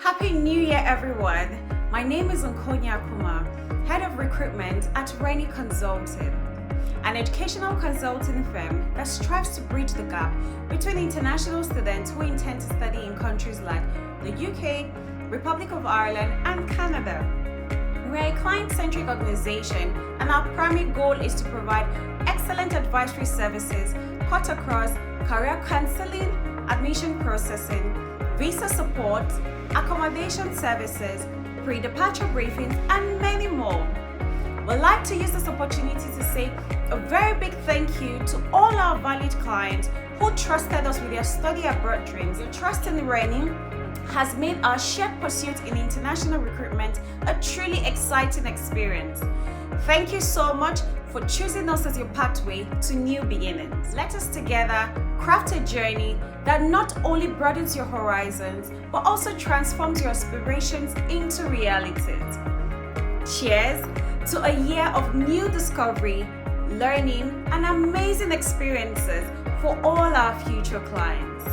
Happy New Year, everyone. My name is Nkonya Kuma, Head of Recruitment at Renee Consulting, an educational consulting firm that strives to bridge the gap between international students who intend to study in countries like the UK, Republic of Ireland, and Canada. We are a client-centric organization, and our primary goal is to provide excellent advisory services cut across career counseling, admission processing, visa support, accommodation services, pre-departure briefings, and many more. We'd like to use this opportunity to say a very big thank you to all our valued clients who trusted us with their study abroad dreams. Your trust in Renee has made our shared pursuit in international recruitment a truly exciting experience. Thank you so much for choosing us as your pathway to new beginnings. Let us together craft a journey that not only broadens your horizons, but also transforms your aspirations into realities. Cheers to a year of new discovery, learning, and amazing experiences for all our future clients.